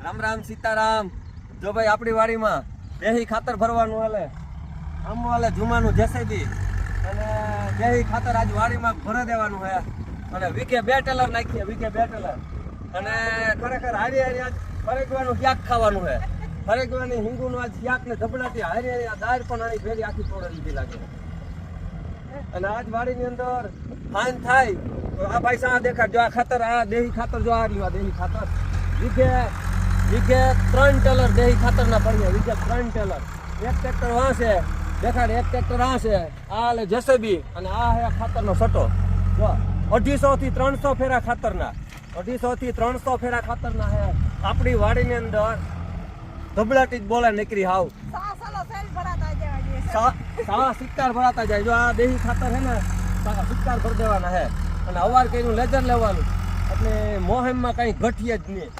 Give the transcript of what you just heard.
રામ રામ સીતારામ। જો ભાઈ આપણી વાડીમાં દેહી ખાતર ભરવાનું હાલે, આમ હાલે જુમાનું જેસીબી અને દેહી ખાતર આજ વાડીમાં ભરી દેવાનું છે અને વીકે 2 ટેલર નાખીએ, વીકે 2 ટેલર અને ખરેખર હારી હારી આજ ફરેકવાનું શાક ખાવાનું છે, ફરેકવાની હિંગુનું આજ શાક ને ધબડાટી હારી હારી આ દાળ પણ આની ભેરી આખી તોડે લીધી લાગે અને આજ વાડીની અંદર ફાઈન થાય તો આ પૈસા દેખાડ જો આ ખાતર, આ દેહી ખાતર જો આ રહ્યું, આ દેહી ખાતર વીઘે 3 ટેલર દેહી ખાતરના પડીએ, વીઘે 3 ટેલર। એક ટ્રેક્ટર વાં છે દેખાડ, એક ટ્રેક્ટર આ છે, આ લે જેસીબી અને આ હે ખાતરનો સટો જો 250 થી 300 ફેરા ખાતરના, 250 થી 300 ફેરા ખાતરના હે આપણી વાડીની અંદર ધબડાટી જ બોલે નીકળી હાવ સવા સિક્કાર ભરાતા જાય। જો આ દેહી ખાતર છે ને સિક્કાર ભરી દેવાના હે અને અવાર કઈનું લેજર લેવાનું એટલે મોહેમમાં કઈ ઘટીએ જ નહીં।